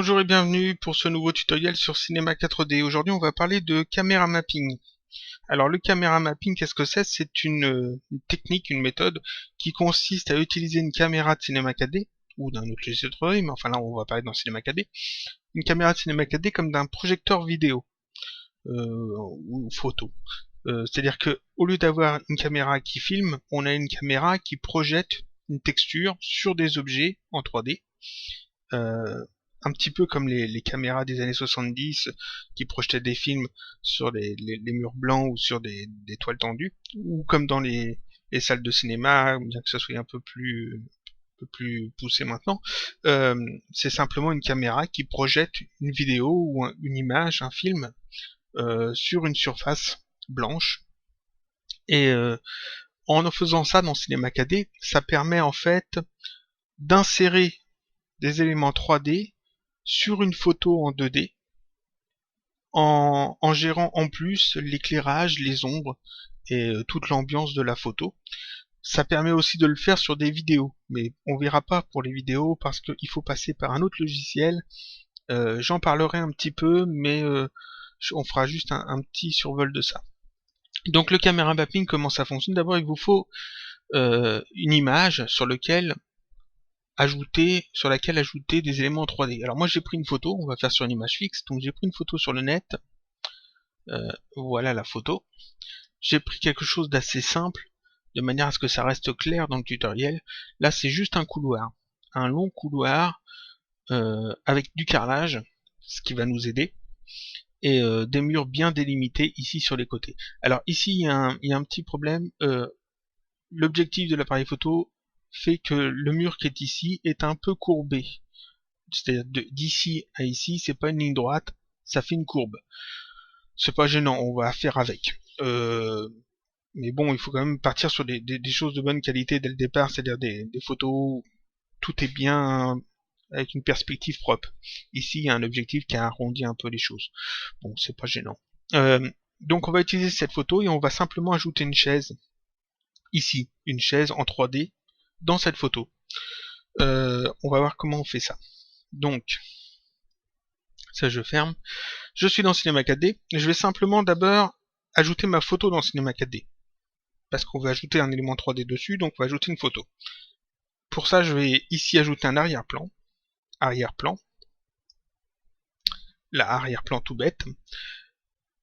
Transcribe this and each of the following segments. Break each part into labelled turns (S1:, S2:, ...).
S1: Bonjour et bienvenue pour ce nouveau tutoriel sur Cinema 4D. Aujourd'hui, on va parler de caméra mapping. Alors, le caméra mapping, qu'est-ce que c'est? C'est une technique, une méthode qui consiste à utiliser une caméra de cinéma 4D ou d'un autre logiciel 3D, mais enfin là, on va parler dans Cinema 4D. Une caméra de cinéma 4D comme d'un projecteur vidéo ou photo. C'est-à-dire que au lieu d'avoir une caméra qui filme, on a une caméra qui projette une texture sur des objets en 3D. Un petit peu comme les caméras des années 70 qui projetaient des films sur les murs blancs ou sur des toiles tendues, ou comme dans les salles de cinéma, bien que ça soit un peu plus poussé maintenant, c'est simplement une caméra qui projette une vidéo ou une image, un film, sur une surface blanche. Et en faisant ça dans Cinema 4D, ça permet en fait d'insérer des éléments 3D sur une photo en 2D en gérant en plus l'éclairage, les ombres et toute l'ambiance de la photo. Ça permet aussi de le faire sur des vidéos, mais on verra pas pour les vidéos parce qu'il faut passer par un autre logiciel. J'en parlerai un petit peu, mais on fera juste un petit survol de ça. Donc le caméra mapping, comment ça fonctionne? D'abord, il vous faut une image sur laquelle ajouter des éléments en 3D. Alors moi j'ai pris une photo, on va faire sur une image fixe, donc j'ai pris une photo sur le net, voilà la photo. J'ai pris quelque chose d'assez simple, de manière à ce que ça reste clair dans le tutoriel. Là c'est juste un couloir, un long couloir avec du carrelage, ce qui va nous aider, et des murs bien délimités ici sur les côtés. Alors ici il y a un petit problème, l'objectif de l'appareil photo fait que le mur qui est ici est un peu courbé. C'est-à-dire d'ici à ici, c'est pas une ligne droite, ça fait une courbe. C'est pas gênant, on va faire avec. Mais bon, il faut quand même partir sur des choses de bonne qualité dès le départ, c'est-à-dire des photos où tout est bien avec une perspective propre. Ici, il y a un objectif qui a arrondi un peu les choses. Bon, c'est pas gênant. Donc on va utiliser cette photo et on va simplement ajouter une chaise. Ici, une chaise en 3D dans cette photo. On va voir comment on fait ça. Donc, ça je ferme. Je suis dans Cinema 4D. Je vais simplement d'abord ajouter ma photo dans Cinema 4D. Parce qu'on va ajouter un élément 3D dessus, donc on va ajouter une photo. Pour ça, je vais ici ajouter un arrière-plan. Arrière-plan. Là, arrière-plan tout bête.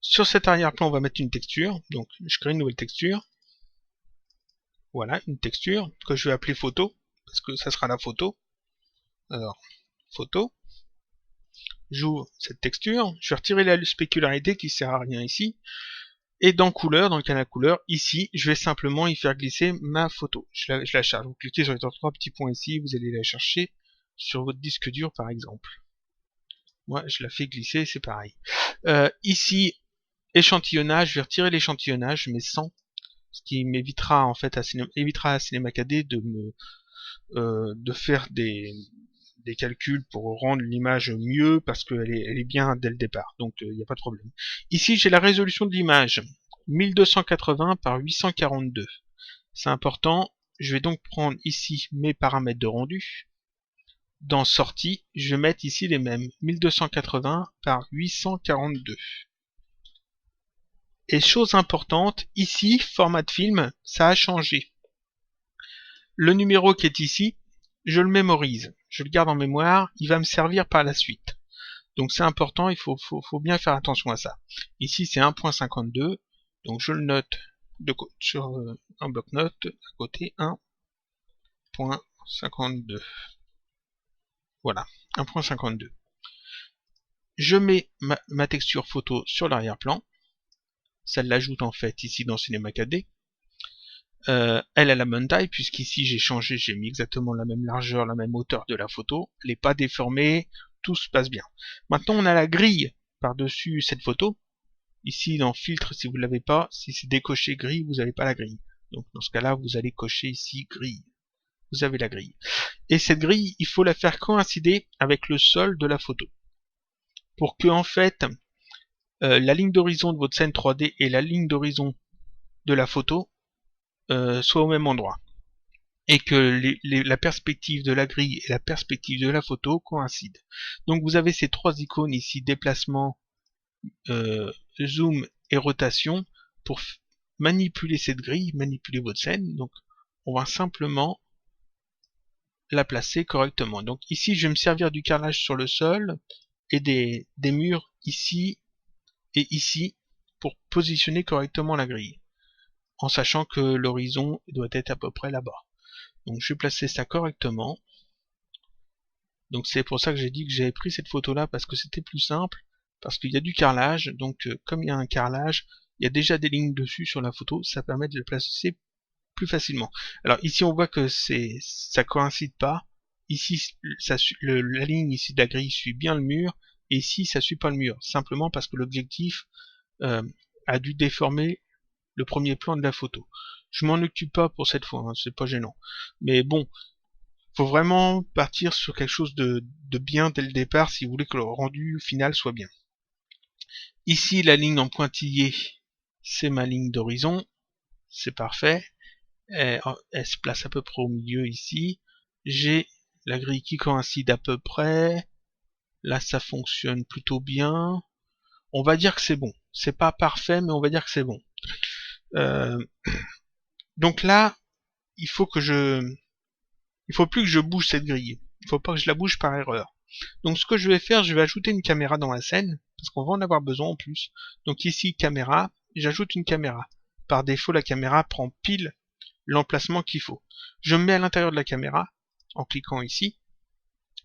S1: Sur cet arrière-plan, on va mettre une texture. Donc, je crée une nouvelle texture. Voilà, une texture que je vais appeler photo. Parce que ça sera la photo. Alors, photo. J'ouvre cette texture, je vais retirer la spécularité qui sert à rien ici, et dans couleur, dans le canal couleur, ici, je vais simplement y faire glisser ma photo. Je la charge. Vous cliquez sur les trois petits points ici, vous allez la chercher sur votre disque dur par exemple. Moi, je la fais glisser, c'est pareil. Ici, échantillonnage, je vais retirer l'échantillonnage, je mets 100, ce qui m'évitera en fait à Cinema 4D de faire des calculs pour rendre l'image mieux parce qu'elle est bien dès le départ, donc il n'y a pas de problème. Ici j'ai la résolution de l'image 1280 par 842. C'est important, je vais donc prendre ici mes paramètres de rendu. Dans sortie, je vais mettre ici les mêmes 1280 par 842. Et chose importante, ici, format de film, ça a changé. Le numéro qui est ici, je le mémorise, je le garde en mémoire, il va me servir par la suite. Donc c'est important, il faut bien faire attention à ça. Ici c'est 1.52, donc je le note sur un bloc-notes, à côté 1.52. Voilà, 1.52. Je mets ma texture photo sur l'arrière-plan, ça l'ajoute en fait ici dans Cinema 4D. Elle a la bonne taille, puisqu'ici j'ai changé, j'ai mis exactement la même largeur, la même hauteur de la photo, elle n'est pas déformée, tout se passe bien. Maintenant on a la grille par-dessus cette photo. Ici dans filtre, si vous ne l'avez pas, si c'est décoché gris, vous n'avez pas la grille. Donc dans ce cas-là, vous allez cocher ici grille. Vous avez la grille. Et cette grille, il faut la faire coïncider avec le sol de la photo. Pour que en fait, la ligne d'horizon de votre scène 3D et la ligne d'horizon de la photo soit au même endroit. et que la perspective de la grille et la perspective de la photo coïncident. Donc vous avez ces trois icônes ici, déplacement, zoom et rotation, pour manipuler cette grille, manipuler votre scène. Donc on va simplement la placer correctement. Donc ici je vais me servir du carrelage sur le sol et des murs ici et ici pour positionner correctement la grille, en sachant que l'horizon doit être à peu près là-bas. Donc je vais placer ça correctement. Donc c'est pour ça que j'ai dit que j'avais pris cette photo là, parce que c'était plus simple, parce qu'il y a du carrelage. Donc comme il y a un carrelage, il y a déjà des lignes dessus sur la photo, ça permet de le placer plus facilement. Alors ici on voit que ça coïncide pas. Ici la ligne ici de la grille suit bien le mur, et ici ça suit pas le mur, simplement parce que l'objectif a dû déformer le premier plan de la photo. Je m'en occupe pas pour cette fois, hein, c'est pas gênant. Mais bon, faut vraiment partir sur quelque chose de bien dès le départ si vous voulez que le rendu final soit bien. Ici la ligne en pointillé, c'est ma ligne d'horizon, c'est parfait. Elle se place à peu près au milieu ici. J'ai la grille qui coïncide à peu près. Là ça fonctionne plutôt bien. On va dire que c'est bon. C'est pas parfait, mais on va dire que c'est bon. Donc là, il faut plus que je bouge cette grille. Il faut pas que je la bouge par erreur. Donc ce que je vais faire, je vais ajouter une caméra dans la scène, parce qu'on va en avoir besoin en plus. Donc ici, caméra, j'ajoute une caméra. Par défaut, la caméra prend pile l'emplacement qu'il faut. Je me mets à l'intérieur de la caméra, en cliquant ici.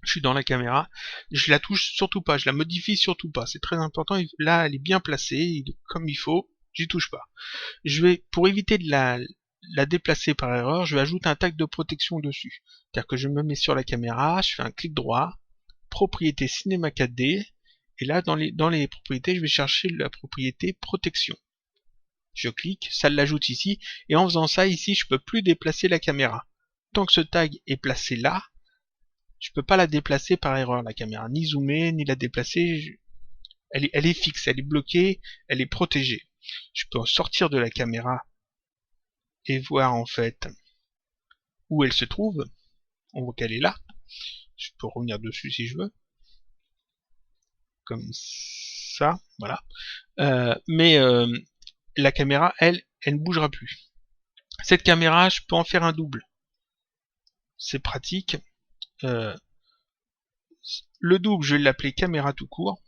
S1: Je suis dans la caméra, je la touche surtout pas, je la modifie surtout pas, c'est très important. Là, elle est bien placée, comme il faut, j'y touche pas. Pour éviter de la déplacer par erreur, je vais ajouter un tag de protection dessus. C'est-à-dire que je me mets sur la caméra, je fais un clic droit, propriété cinéma 4D, et là dans les propriétés, je vais chercher la propriété protection. Je clique, ça l'ajoute ici, et en faisant ça ici, je peux plus déplacer la caméra. Tant que ce tag est placé là, je peux pas la déplacer par erreur, la caméra, ni zoomer, ni la déplacer. Elle est fixe, elle est bloquée, elle est protégée. Je peux sortir de la caméra et voir en fait où elle se trouve. On voit qu'elle est là. Je peux revenir dessus si je veux. Comme ça, voilà. Mais la caméra, elle ne bougera plus. Cette caméra, je peux en faire un double. C'est pratique. Le double, je vais l'appeler caméra tout court.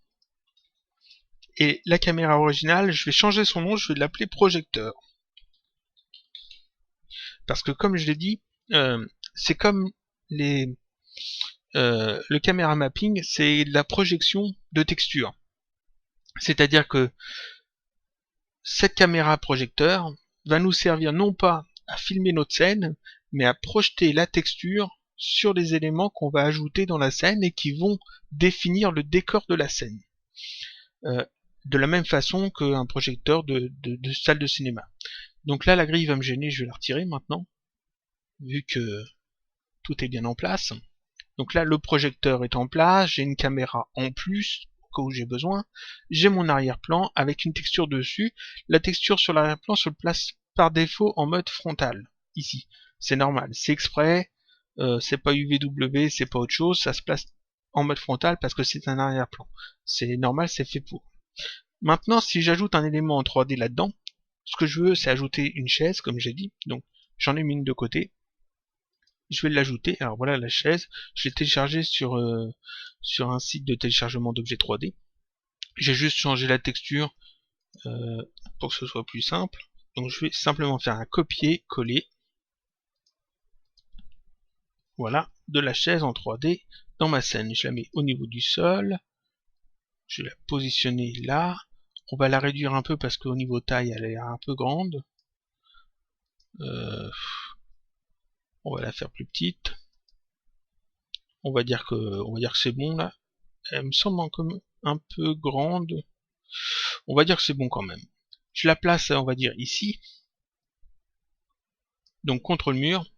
S1: Et la caméra originale, je vais changer son nom, je vais l'appeler projecteur. Parce que comme je l'ai dit, c'est comme le caméra mapping, c'est la projection de texture. C'est-à-dire que cette caméra projecteur va nous servir non pas à filmer notre scène, mais à projeter la texture sur les éléments qu'on va ajouter dans la scène et qui vont définir le décor de la scène. De la même façon qu'un projecteur de salle de cinéma. Donc là, la grille va me gêner, je vais la retirer maintenant, vu que tout est bien en place. Donc là, le projecteur est en place, j'ai une caméra en plus, au cas où j'ai besoin. J'ai mon arrière-plan avec une texture dessus. La texture sur l'arrière-plan se place par défaut en mode frontal, ici. C'est normal, c'est exprès, c'est pas UVW, c'est pas autre chose, ça se place en mode frontal parce que c'est un arrière-plan. C'est normal, c'est fait pour. Maintenant, si j'ajoute un élément en 3D là-dedans, ce que je veux, c'est ajouter une chaise, comme j'ai dit. Donc, j'en ai mis une de côté. Je vais l'ajouter. Alors voilà la chaise. Je l'ai téléchargée sur un site de téléchargement d'objets 3D. J'ai juste changé la texture pour que ce soit plus simple. Donc je vais simplement faire un copier-coller. Voilà, de la chaise en 3D dans ma scène. Je la mets au niveau du sol. Je vais la positionner là. On va la réduire un peu parce qu'au niveau taille, elle est un peu grande. On va la faire plus petite. On va dire que c'est bon là. Elle me semble un peu grande. On va dire que c'est bon quand même. Je la place, on va dire ici. Donc contre le mur.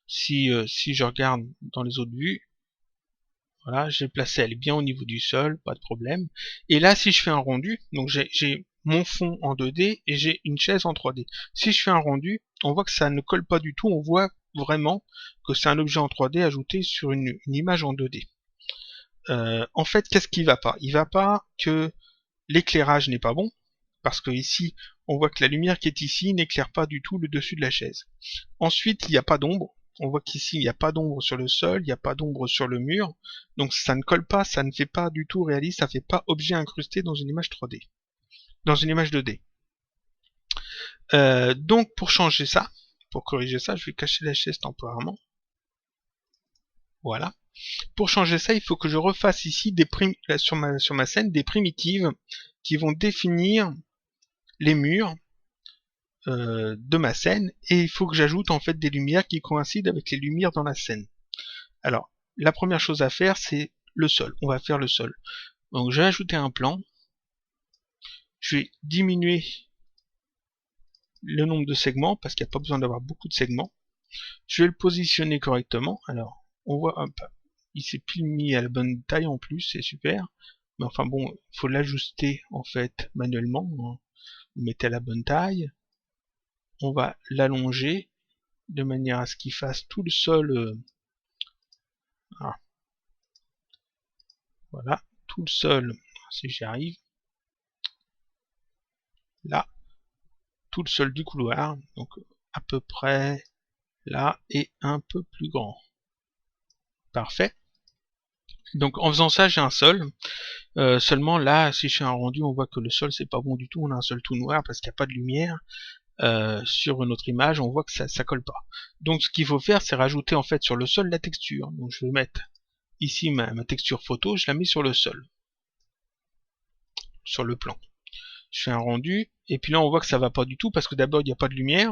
S1: Si je regarde dans les autres vues, voilà, j'ai placé, elle est bien au niveau du sol, pas de problème. Et là, si je fais un rendu, donc j'ai mon fond en 2D et j'ai une chaise en 3D. Si je fais un rendu, on voit que ça ne colle pas du tout, on voit vraiment que c'est un objet en 3D ajouté sur une image en 2D. En fait, qu'est-ce qui va pas? Il va pas que l'éclairage n'est pas bon, parce que ici, on voit que la lumière qui est ici n'éclaire pas du tout le dessus de la chaise. Ensuite, il n'y a pas d'ombre. On voit qu'ici, il n'y a pas d'ombre sur le sol, il n'y a pas d'ombre sur le mur. Donc ça ne colle pas, ça ne fait pas du tout réaliste, ça fait pas objet incrusté dans une image 3D. Dans une image 2D. Donc pour changer ça, pour corriger ça, je vais cacher la chaise temporairement. Voilà. Pour changer ça, il faut que je refasse ici sur ma scène des primitives qui vont définir les murs de ma scène, et il faut que j'ajoute en fait des lumières qui coïncident avec les lumières dans la scène. Alors, la première chose à faire, c'est le sol. On va faire le sol. Donc je vais ajouter un plan. Je vais diminuer le nombre de segments, parce qu'il n'y a pas besoin d'avoir beaucoup de segments. Je vais le positionner correctement. Alors, on voit, hop, il s'est pile mis à la bonne taille en plus, c'est super. Mais enfin bon, il faut l'ajuster en fait manuellement. Vous mettez à la bonne taille. On va l'allonger de manière à ce qu'il fasse tout le sol. Voilà, tout le sol, si j'y arrive. Là, tout le sol du couloir, donc à peu près là et un peu plus grand. Parfait. Donc en faisant ça, j'ai un sol. Seulement là, si je fais un rendu, on voit que le sol c'est pas bon du tout. On a un sol tout noir parce qu'il n'y a pas de lumière. Sur une autre image, on voit que ça colle pas. Donc ce qu'il faut faire, c'est rajouter en fait sur le sol la texture. Donc je vais mettre ici ma texture photo, je la mets sur le sol, sur le plan. Je fais un rendu, et puis là on voit que ça va pas du tout parce que d'abord il n'y a pas de lumière,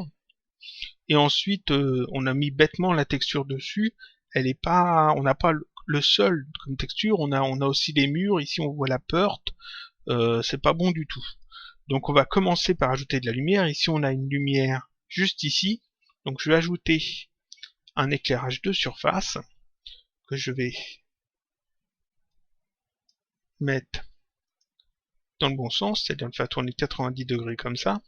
S1: et ensuite on a mis bêtement la texture dessus. Elle est pas, on n'a pas le sol comme texture, on a aussi les murs. Ici on voit la porte, c'est pas bon du tout. Donc on va commencer par ajouter de la lumière. Ici on a une lumière juste ici, donc je vais ajouter un éclairage de surface que je vais mettre dans le bon sens, c'est-à-dire le faire tourner 90 degrés comme ça.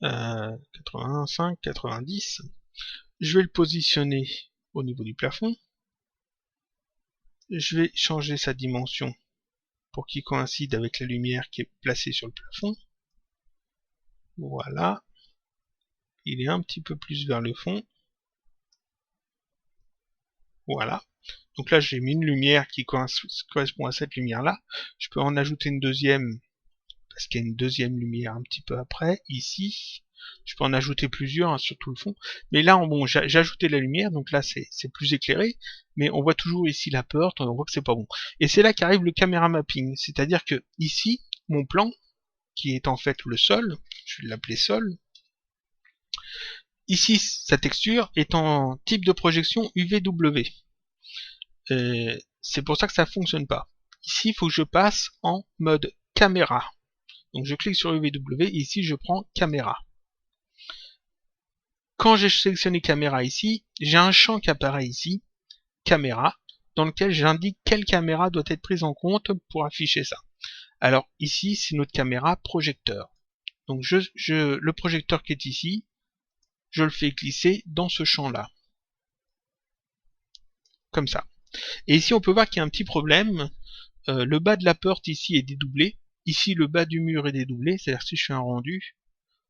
S1: 85, 90. Je vais le positionner au niveau du plafond. Je vais changer sa dimension pour qu'il coïncide avec la lumière qui est placée sur le plafond. Voilà. Il est un petit peu plus vers le fond. Voilà. Donc là, j'ai mis une lumière qui correspond à cette lumière-là. Je peux en ajouter une deuxième, parce qu'il y a une deuxième lumière un petit peu après, ici. Je peux en ajouter plusieurs, hein, sur tout le fond. Mais là, bon, j'ai ajouté de la lumière, donc là, c'est plus éclairé. Mais on voit toujours ici la porte, on voit que c'est pas bon. Et c'est là qu'arrive le camera mapping. C'est-à-dire que ici, mon plan, qui est en fait le sol, je vais l'appeler sol. Ici, sa texture est en type de projection UVW. C'est pour ça que ça fonctionne pas. Ici, il faut que je passe en mode caméra. Donc je clique sur UVW, et ici je prends caméra. Quand j'ai sélectionné caméra ici, j'ai un champ qui apparaît ici, caméra, dans lequel j'indique quelle caméra doit être prise en compte pour afficher ça. Alors ici, c'est notre caméra projecteur. Donc le projecteur qui est ici, je le fais glisser dans ce champ-là. Comme ça. Et ici, on peut voir qu'il y a un petit problème. Le bas de la porte ici est dédoublé. Ici, le bas du mur est dédoublé. C'est-à-dire si je fais un rendu,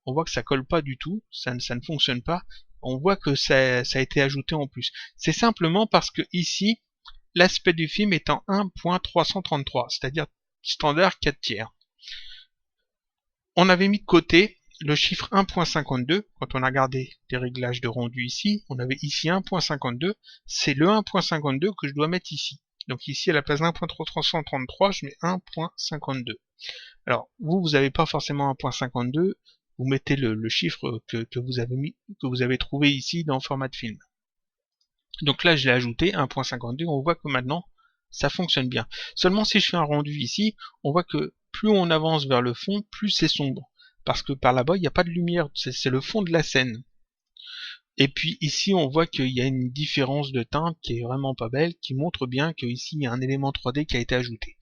S1: on voit que ça colle pas du tout. Ça ne fonctionne pas. On voit que ça a été ajouté en plus. C'est simplement parce que ici, l'aspect du film est en 1.333, c'est-à-dire standard 4/3. On avait mis de côté le chiffre 1.52, quand on a regardé les réglages de rendu ici, on avait ici 1.52, c'est le 1.52 que je dois mettre ici. Donc ici à la place d'1.333, je mets 1.52. Alors vous n'avez pas forcément 1.52, vous mettez le chiffre que vous avez trouvé ici dans le format de film. Donc là je l'ai ajouté 1.52, on voit que maintenant ça fonctionne bien. Seulement si je fais un rendu ici, on voit que plus on avance vers le fond, plus c'est sombre. Parce que par là-bas, il n'y a pas de lumière, c'est le fond de la scène. Et puis ici, on voit qu'il y a une différence de teinte qui est vraiment pas belle, qui montre bien qu'ici, il y a un élément 3D qui a été ajouté.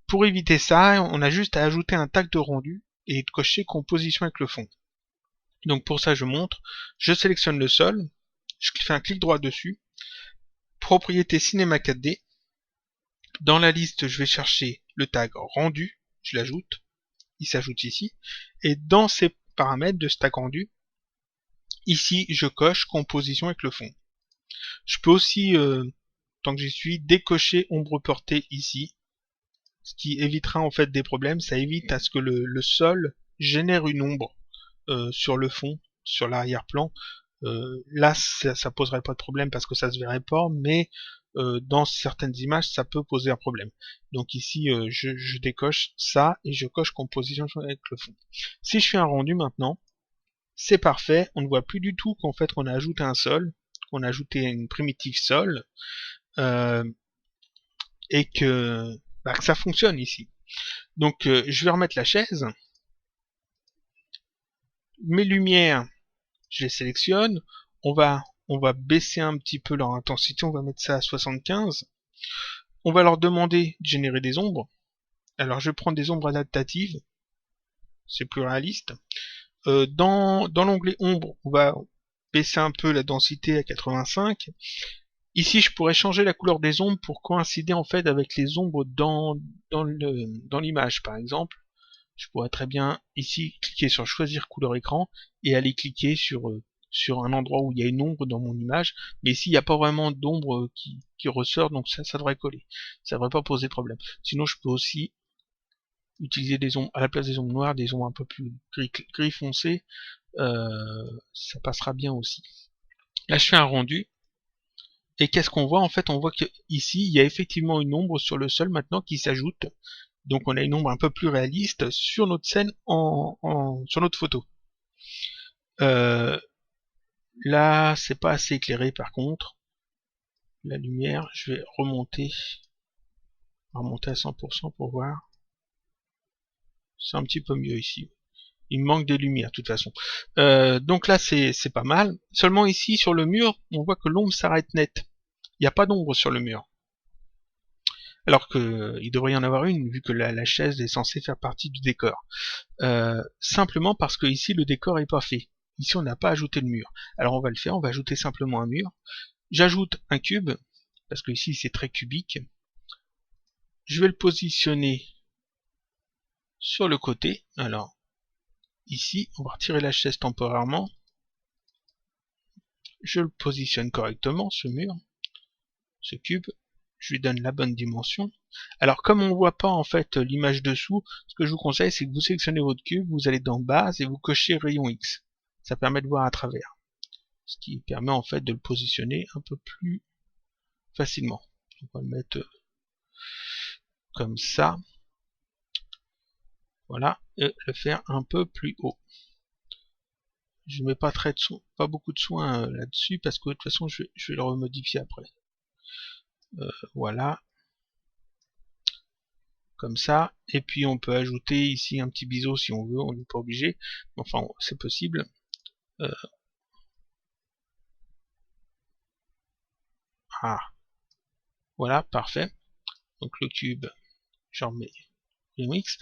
S1: Pour éviter ça, on a juste à ajouter un tag de rendu et de cocher composition avec le fond. Donc pour ça, je montre, je sélectionne le sol, je fais un clic droit dessus, propriété Cinema 4D. Dans la liste, je vais chercher le tag rendu, je l'ajoute, il s'ajoute ici, et dans ces paramètres de ce tag rendu, ici, je coche composition avec le fond. Je peux aussi, tant que j'y suis, décocher ombre portée ici, ce qui évitera en fait des problèmes. Ça évite à ce que le sol génère une ombre sur le fond, sur l'arrière-plan. Là, ça poserait pas de problème parce que ça se verrait pas, mais dans certaines images, ça peut poser un problème. Donc ici, je décoche ça et je coche composition avec le fond. Si je fais un rendu maintenant, c'est parfait. On ne voit plus du tout qu'en fait on a ajouté un sol, qu'on a ajouté une primitive sol, et que ça fonctionne ici. Donc je vais remettre la chaise. Mes lumières, je les sélectionne. On va baisser un petit peu leur intensité. On va mettre ça à 75. On va leur demander de générer des ombres. Alors je vais prendre des ombres adaptatives. C'est plus réaliste. Dans l'onglet ombre, on va baisser un peu la densité à 85. Ici, je pourrais changer la couleur des ombres pour coïncider en fait avec les ombres dans l'image, par exemple. Je pourrais très bien ici cliquer sur choisir couleur écran et aller cliquer sur un endroit où il y a une ombre dans mon image, mais ici il n'y a pas vraiment d'ombre qui ressort, donc ça devrait coller. Ça devrait pas poser de problème. Sinon je peux aussi utiliser des ombres à la place des ombres noires, des ombres un peu plus gris foncé, ça passera bien aussi. Là je fais un rendu. Et qu'est-ce qu'on voit? En fait, on voit que ici, il y a effectivement une ombre sur le sol maintenant qui s'ajoute. Donc on a une ombre un peu plus réaliste sur notre scène, sur notre photo. Là, c'est pas assez éclairé par contre. La lumière, je vais remonter à 100% pour voir. C'est un petit peu mieux ici. Il me manque des lumières de toute façon. Donc là, c'est pas mal. Seulement ici, sur le mur, on voit que l'ombre s'arrête net. Il n'y a pas d'ombre sur le mur. Alors qu'il devrait y en avoir une, vu que la chaise est censée faire partie du décor. Simplement parce que ici, le décor n'est pas fait. Ici, on n'a pas ajouté le mur. Alors on va le faire, on va ajouter simplement un mur. J'ajoute un cube, parce que ici, c'est très cubique. Je vais le positionner sur le côté. Alors, ici, on va retirer la chaise temporairement. Je le positionne correctement, ce mur, ce cube. Je lui donne la bonne dimension. Alors comme on ne voit pas en fait l'image dessous, ce que je vous conseille c'est que vous sélectionnez votre cube, vous allez dans base et vous cochez rayon X. Ça permet de voir à travers. Ce qui permet en fait de le positionner un peu plus facilement. On va le mettre comme ça. Voilà, et le faire un peu plus haut. Je ne mets pas beaucoup de soin là-dessus parce que de toute façon je vais le remodifier après. Voilà. Comme ça, et puis on peut ajouter ici un petit biseau si on veut, on n'est pas obligé, enfin c'est possible. Voilà, parfait. Donc le cube, j'en mets X.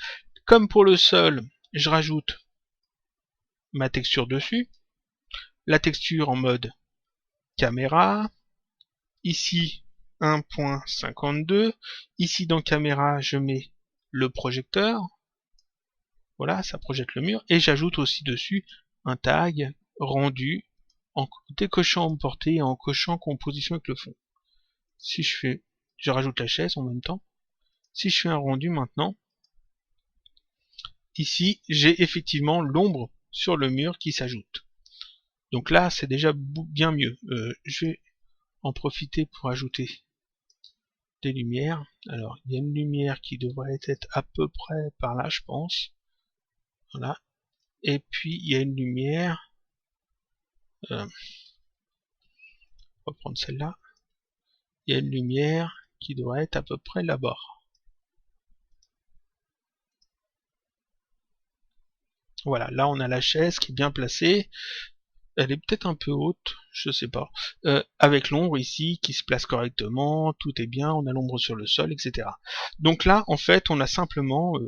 S1: Comme pour le sol, je rajoute ma texture dessus, la texture en mode caméra, ici 1.52, ici dans caméra je mets le projecteur, voilà, ça projette le mur, et j'ajoute aussi dessus un tag rendu en décochant emporté et en cochant composition avec le fond. Si je rajoute la chaise en même temps. Si je fais un rendu maintenant, ici j'ai effectivement l'ombre sur le mur qui s'ajoute. Donc là c'est déjà bien mieux. Je vais en profiter pour ajouter des lumières. Alors il y a une lumière qui devrait être à peu près par là je pense. Voilà. Et puis il y a une lumière. On va prendre celle-là. Il y a une lumière qui devrait être à peu près là-bas. Voilà, là on a la chaise qui est bien placée. Elle est peut-être un peu haute, je sais pas. Avec l'ombre ici qui se place correctement, tout est bien, on a l'ombre sur le sol, etc. Donc là, en fait, on a simplement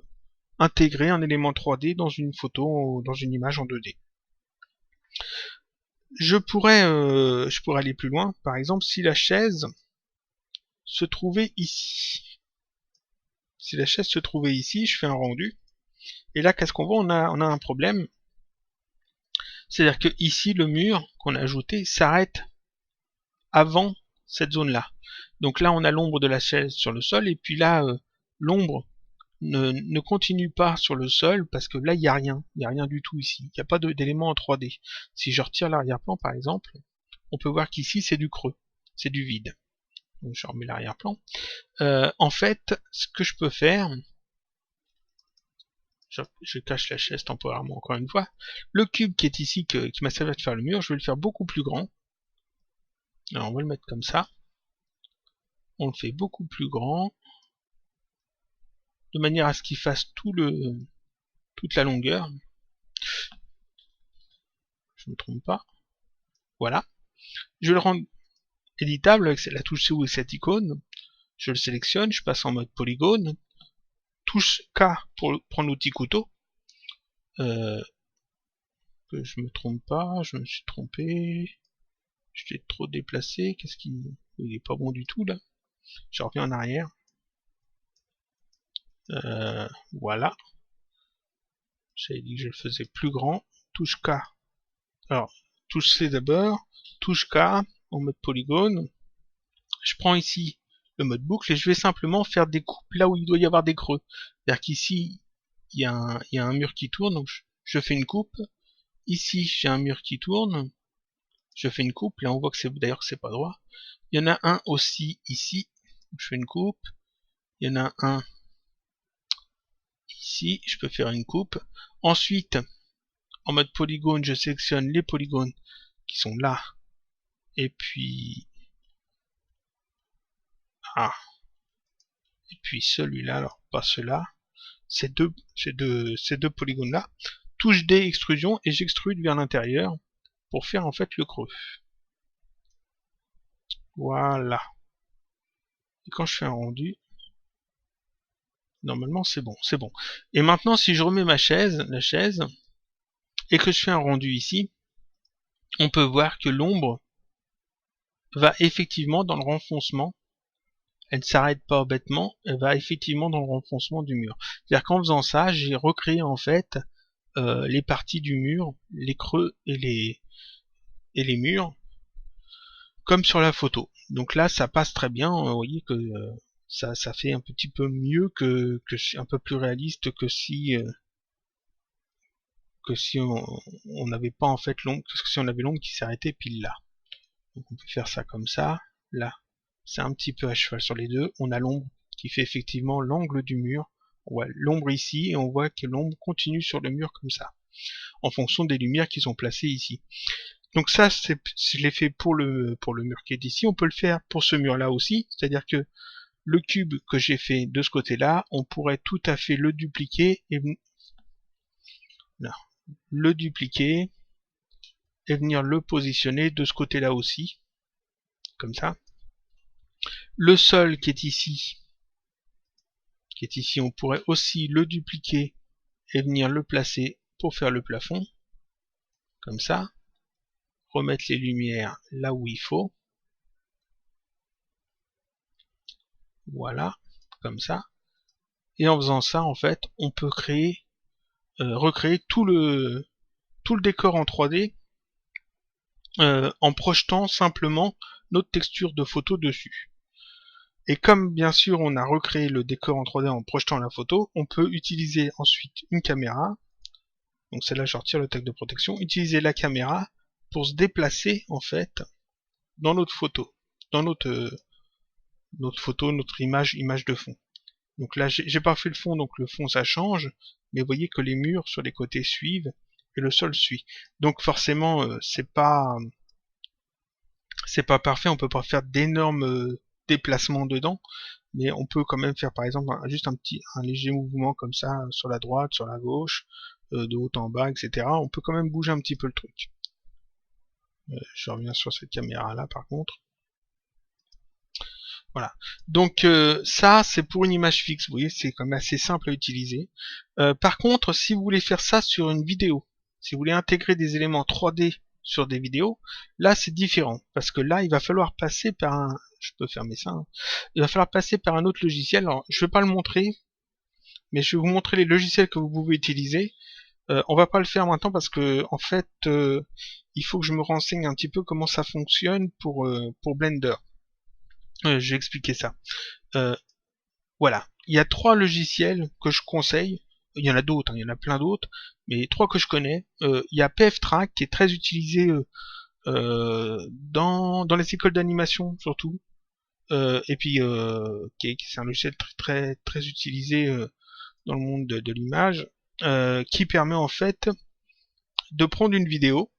S1: intégré un élément 3D dans une photo, dans une image en 2D. je pourrais aller plus loin. Par exemple, si la chaise se trouvait ici. Si la chaise se trouvait ici, je fais un rendu. Et là, qu'est-ce qu'on voit? On a un problème. C'est-à-dire que ici, le mur qu'on a ajouté s'arrête avant cette zone-là. Donc là, on a l'ombre de la chaise sur le sol, et puis là, l'ombre ne continue pas sur le sol, parce que là, il n'y a rien. Il n'y a rien du tout ici. Il n'y a pas d'élément en 3D. Si je retire l'arrière-plan, par exemple, on peut voir qu'ici, c'est du creux. C'est du vide. Donc je remets l'arrière-plan. En fait, ce que je peux faire... Je cache la chaise temporairement encore une fois. Le cube qui est ici, qui m'a servi à faire le mur, je vais le faire beaucoup plus grand. Alors on va le mettre comme ça. On le fait beaucoup plus grand, de manière à ce qu'il fasse toute la longueur. Je me trompe pas. Voilà. Je le rends éditable avec la touche C ou cette icône. Je le sélectionne, je passe en mode polygone. Touche K pour prendre l'outil couteau. Que je me trompe pas, je me suis trompé. Je l'ai trop déplacé. Qu'est-ce qui... Il est pas bon du tout là. Je reviens en arrière. Voilà. J'avais dit que je le faisais plus grand. Touche K. Alors, touche C d'abord. Touche K en mode polygone. Je prends ici le mode boucle et je vais simplement faire des coupes là où il doit y avoir des creux. C'est-à-dire qu'ici, il y a un mur qui tourne, donc je fais une coupe. Ici, j'ai un mur qui tourne. Je fais une coupe. Là, on voit que c'est d'ailleurs que c'est pas droit. Il y en a un aussi ici. Je fais une coupe. Il y en a un ici. Je peux faire une coupe. Ensuite, en mode polygone, je sélectionne les polygones qui sont là. Et puis... Ah. Et puis celui-là, alors pas ceux-là. Ces deux polygones-là. Touche D, extrusion, et j'extrude vers l'intérieur pour faire en fait le creux. Voilà. Et quand je fais un rendu, normalement c'est bon, c'est bon. Et maintenant, si je remets la chaise, et que je fais un rendu ici, on peut voir que l'ombre va effectivement dans le renfoncement. Elle ne s'arrête pas bêtement, elle va effectivement dans le renfoncement du mur. C'est-à-dire qu'en faisant ça, j'ai recréé en fait les parties du mur, les creux et les murs, comme sur la photo. Donc là, ça passe très bien. Vous voyez que ça fait un petit peu mieux un peu plus réaliste que si on n'avait pas en fait l'ombre, que si on avait l'ombre qui s'arrêtait pile là. Donc on peut faire ça comme ça. Là, c'est un petit peu à cheval sur les deux. On a l'ombre qui fait effectivement l'angle du mur. On voit l'ombre ici et on voit que l'ombre continue sur le mur comme ça, en fonction des lumières qui sont placées ici. Donc ça, je l'ai fait pour le mur qui est ici. On peut le faire pour ce mur-là aussi. C'est-à-dire que le cube que j'ai fait de ce côté-là, on pourrait tout à fait le dupliquer et venir le positionner de ce côté-là aussi, comme ça. Le sol qui est ici, on pourrait aussi le dupliquer et venir le placer pour faire le plafond, comme ça. Remettre les lumières là où il faut. Voilà, comme ça. Et en faisant ça, en fait, on peut recréer tout le décor en 3D en projetant simplement notre texture de photo dessus. Et comme bien sûr on a recréé le décor en 3D en projetant la photo, on peut utiliser ensuite une caméra. Donc celle-là, je retire le tag de protection. Utiliser la caméra pour se déplacer en fait dans notre photo, dans notre image de fond. Donc là, j'ai pas fait le fond, donc le fond ça change, mais vous voyez que les murs sur les côtés suivent et le sol suit. Donc forcément, c'est pas parfait, on peut pas faire d'énormes déplacements dedans, mais on peut quand même faire par exemple juste un léger mouvement comme ça sur la droite, sur la gauche, de haut en bas, etc. On peut quand même bouger un petit peu le truc. Je reviens sur cette caméra là par contre. Voilà. Donc ça, c'est pour une image fixe. Vous voyez, c'est quand même assez simple à utiliser. Par contre, si vous voulez faire ça sur une vidéo, si vous voulez intégrer des éléments 3D sur des vidéos. Là c'est différent, parce que là il va falloir passer par un... Je peux fermer ça. Hein. Il va falloir passer par un autre logiciel. Alors je vais pas le montrer, mais je vais vous montrer les logiciels que vous pouvez utiliser. On va pas le faire maintenant parce que en fait il faut que je me renseigne un petit peu comment ça fonctionne pour Blender. Je vais expliquer ça. Voilà, il y a 3 logiciels que je conseille. Il y en a d'autres, hein, il y en a plein d'autres, mais 3 que je connais. Il y a PFTrack qui est très utilisé dans les écoles d'animation surtout, et puis c'est un logiciel très utilisé dans le monde de l'image, qui permet en fait de prendre une vidéo.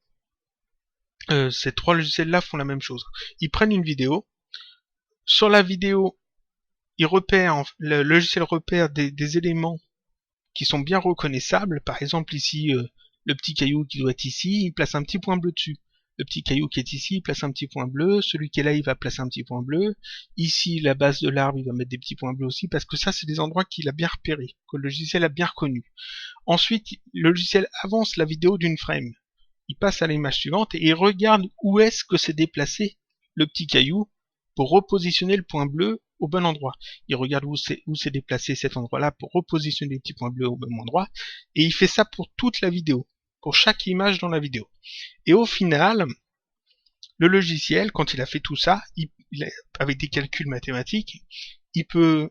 S1: Ces 3 logiciels là font la même chose. Ils prennent une vidéo, sur la vidéo le logiciel repère des éléments qui sont bien reconnaissables. Par exemple ici le petit caillou qui doit être ici, il place un petit point bleu dessus. Le petit caillou qui est ici, il place un petit point bleu. Celui qui est là, il va placer un petit point bleu. Ici, la base de l'arbre, il va mettre des petits points bleus aussi, parce que ça, c'est des endroits qu'il a bien repérés, que le logiciel a bien reconnus. Ensuite, le logiciel avance la vidéo d'une frame. Il passe à l'image suivante et il regarde où est-ce que s'est déplacé le petit caillou pour repositionner le point bleu au bon endroit. Il regarde où s'est déplacé cet endroit-là pour repositionner les petits points bleus au bon endroit, et il fait ça pour toute la vidéo, pour chaque image dans la vidéo. Et au final, le logiciel, quand il a fait tout ça, avec des calculs mathématiques, il peut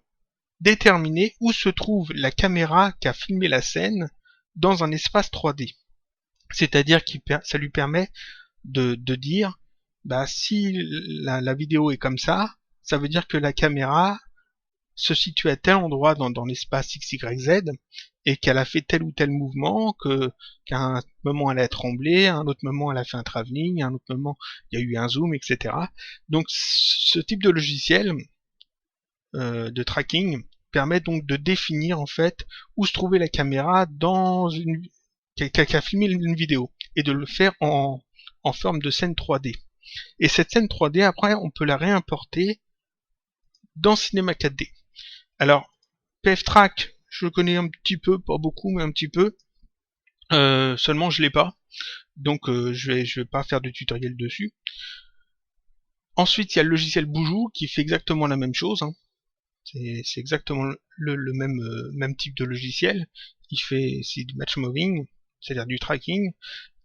S1: déterminer où se trouve la caméra qui a filmé la scène dans un espace 3D. C'est-à-dire que ça lui permet de dire, bah, si la vidéo est comme ça veut dire que la caméra se situe à tel endroit dans l'espace XYZ et qu'elle a fait tel ou tel mouvement, qu'à un moment elle a tremblé, à un autre moment elle a fait un travelling, à un autre moment il y a eu un zoom, etc. Donc ce type de logiciel de tracking permet donc de définir en fait où se trouvait la caméra qui a filmé une vidéo, et de le faire en forme de scène 3D. Et cette scène 3D, après, on peut la réimporter dans Cinema 4D. Alors, PFTrack, je le connais un petit peu, pas beaucoup, mais un petit peu. Seulement, je l'ai pas. Donc, je vais pas faire de tutoriel dessus. Ensuite, il y a le logiciel Boujou qui fait exactement la même chose. Hein. C'est exactement le même type de logiciel. C'est du match moving, c'est-à-dire du tracking.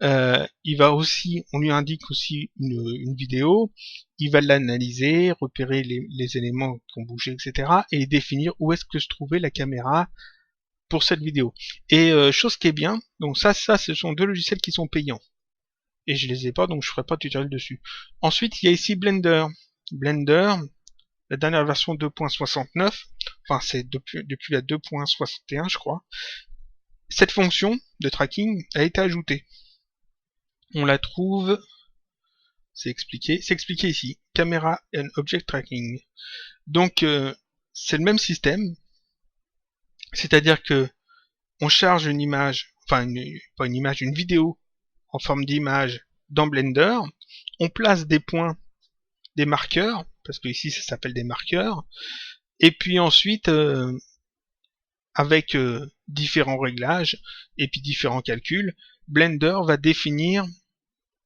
S1: Il va aussi, on lui indique aussi une vidéo, il va l'analyser, repérer les éléments qui ont bougé, etc. et définir où est-ce que se trouvait la caméra pour cette vidéo. Et chose qui est bien, donc ça ce sont 2 logiciels qui sont payants. Et je les ai pas, donc je ferai pas de tutoriel dessus. Ensuite, il y a ici Blender. Blender, la dernière version 2.69, enfin c'est depuis la 2.61 je crois. Cette fonction de tracking a été ajoutée. On la trouve, c'est expliqué ici, Camera and Object Tracking. Donc c'est le même système, c'est-à-dire que on charge une image, enfin pas une image, une vidéo en forme d'image dans Blender, on place des points, des marqueurs, parce que ici ça s'appelle des marqueurs, et puis ensuite avec différents réglages et puis différents calculs, Blender va définir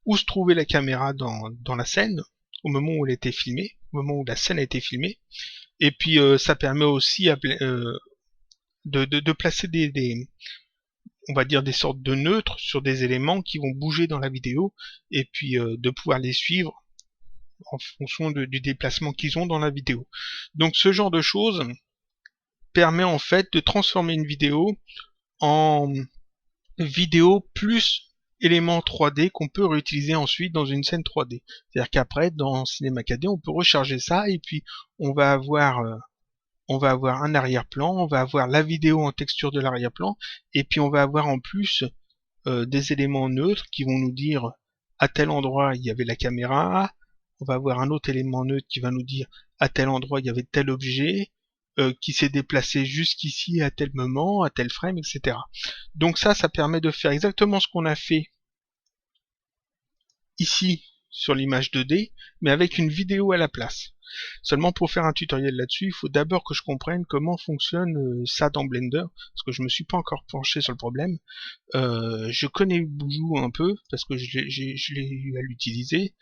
S1: où se trouvait la caméra dans la scène au moment où elle était filmée, au moment où la scène a été filmée, et puis ça permet aussi de placer on va dire des sortes de neutres sur des éléments qui vont bouger dans la vidéo, et puis de pouvoir les suivre en fonction du déplacement qu'ils ont dans la vidéo. Donc ce genre de choses permet en fait de transformer une vidéo en vidéo plus éléments 3D qu'on peut réutiliser ensuite dans une scène 3D. C'est-à-dire qu'après, dans Cinema 4D, on peut recharger ça et puis on va avoir un arrière-plan, on va avoir la vidéo en texture de l'arrière-plan, et puis on va avoir en plus des éléments neutres qui vont nous dire à tel endroit il y avait la caméra, on va avoir un autre élément neutre qui va nous dire à tel endroit il y avait tel objet, qui s'est déplacé jusqu'ici à tel moment, à tel frame, etc. Donc ça permet de faire exactement ce qu'on a fait ici sur l'image 2D, mais avec une vidéo à la place. Seulement pour faire un tutoriel là-dessus, il faut d'abord que je comprenne comment fonctionne ça dans Blender, parce que je me suis pas encore penché sur le problème. Je connais Boujou un peu, parce que je l'ai eu à l'utiliser,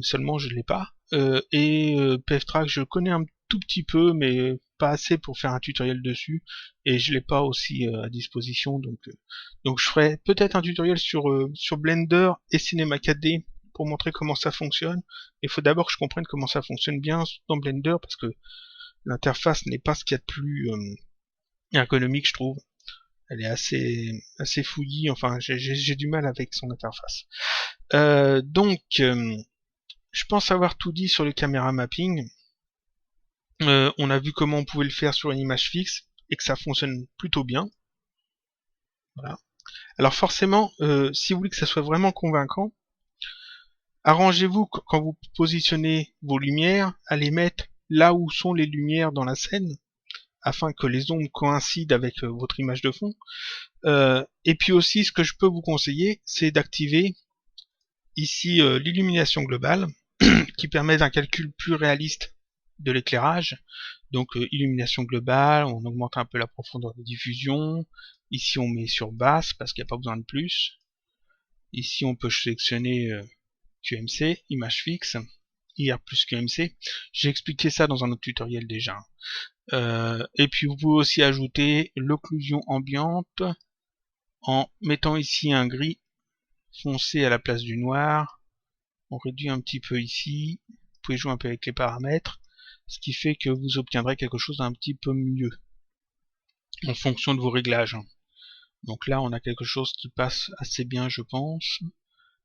S1: seulement je l'ai pas. PFTrack, je connais un tout petit peu, mais pas assez pour faire un tutoriel dessus, et je l'ai pas aussi à disposition, donc je ferai peut-être un tutoriel sur Blender et Cinema 4D pour montrer comment ça fonctionne. Il faut d'abord que je comprenne comment ça fonctionne bien dans Blender, parce que l'interface n'est pas ce qu'il y a de plus ergonomique, je trouve. Elle est assez fouillie, enfin j'ai du mal avec son interface. Je pense avoir tout dit sur le camera mapping. On a vu comment on pouvait le faire sur une image fixe et que ça fonctionne plutôt bien. Voilà. Alors forcément, si vous voulez que ça soit vraiment convaincant, arrangez-vous quand vous positionnez vos lumières à les mettre là où sont les lumières dans la scène, afin que les ombres coïncident avec votre image de fond. Et puis aussi, ce que je peux vous conseiller, c'est d'activer ici l'illumination globale, qui permet un calcul plus réaliste de l'éclairage. Donc illumination globale, on augmente un peu la profondeur de diffusion. Ici on met sur basse parce qu'il n'y a pas besoin de plus. Ici on peut sélectionner QMC, image fixe, IR plus QMC. J'ai expliqué ça dans un autre tutoriel déjà. Et puis vous pouvez aussi ajouter l'occlusion ambiante en mettant ici un gris foncé à la place du noir. On réduit un petit peu ici. Vous pouvez jouer un peu avec les paramètres, ce qui fait que vous obtiendrez quelque chose d'un petit peu mieux en fonction de vos réglages. Donc là on a quelque chose qui passe assez bien, je pense.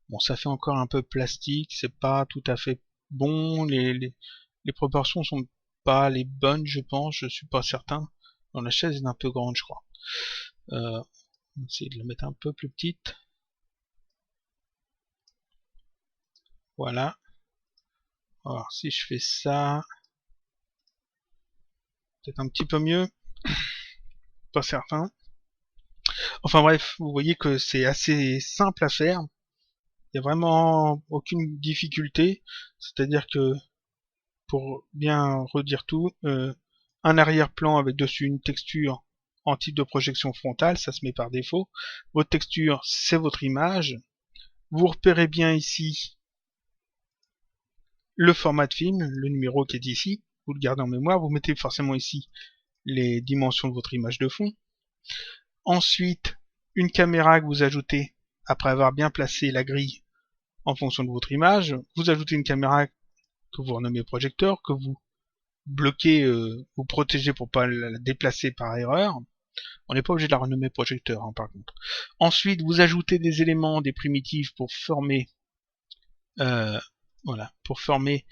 S1: Bon, ça fait encore un peu plastique, c'est pas tout à fait bon, les proportions sont pas les bonnes, je pense, je suis pas certain. Dans la chaise est un peu grande, je crois. On va essayer de la mettre un peu plus petite. Voilà. Alors si je fais ça, peut-être un petit peu mieux, pas certain. Enfin bref, vous voyez que c'est assez simple à faire. Il n'y a vraiment aucune difficulté. C'est-à-dire que, pour bien redire tout, un arrière-plan avec dessus une texture en type de projection frontale, ça se met par défaut. Votre texture, c'est votre image. Vous repérez bien ici le format de film, le numéro qui est ici. Vous le gardez en mémoire. Vous mettez forcément ici les dimensions de votre image de fond. Ensuite, une caméra que vous ajoutez après avoir bien placé la grille en fonction de votre image. Vous ajoutez une caméra que vous renommez projecteur, que vous bloquez, vous protégez pour pas la déplacer par erreur. On n'est pas obligé de la renommer projecteur, hein, par contre. Ensuite, vous ajoutez des éléments, des primitives pour former, voilà, pour former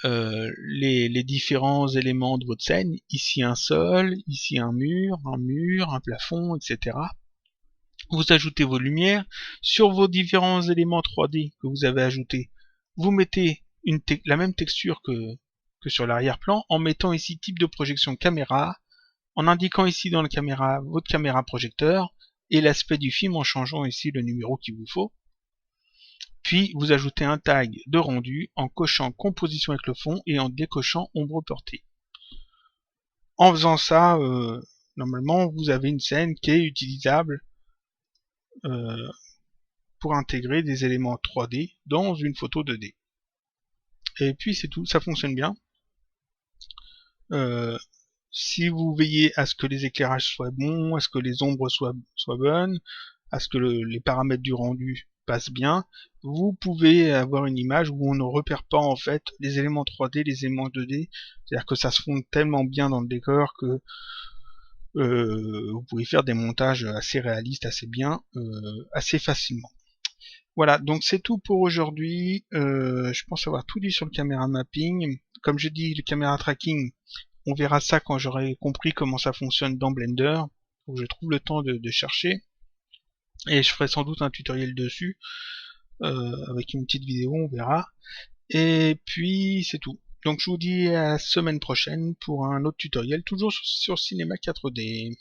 S1: les différents éléments de votre scène. Ici un sol, ici un mur, un plafond, etc. Vous ajoutez vos lumières. Sur vos différents éléments 3D que vous avez ajoutés, vous mettez la même texture que sur l'arrière-plan, en mettant ici type de projection caméra, en indiquant ici dans la caméra votre caméra projecteur, et l'aspect du film en changeant ici le numéro qu'il vous faut. Puis vous ajoutez un tag de rendu en cochant composition avec le fond et en décochant ombre portée. En faisant ça, normalement vous avez une scène qui est utilisable pour intégrer des éléments 3D dans une photo 2D. Et puis c'est tout, ça fonctionne bien. Si vous veillez à ce que les éclairages soient bons, à ce que les ombres soient bonnes, à ce que les paramètres du rendu passent bien, vous pouvez avoir une image où on ne repère pas en fait les éléments 3D, les éléments 2D, c'est-à-dire que ça se fonde tellement bien dans le décor que vous pouvez faire des montages assez réalistes, assez bien, assez facilement. Voilà, donc c'est tout pour aujourd'hui. Je pense avoir tout dit sur le caméra mapping. Comme je dis, le caméra tracking, on verra ça quand j'aurai compris comment ça fonctionne dans Blender. Faut que je trouve le temps de chercher. Et je ferai sans doute un tutoriel dessus, avec une petite vidéo, on verra. Et puis c'est tout. Donc je vous dis à la semaine prochaine pour un autre tutoriel, toujours sur Cinema 4D.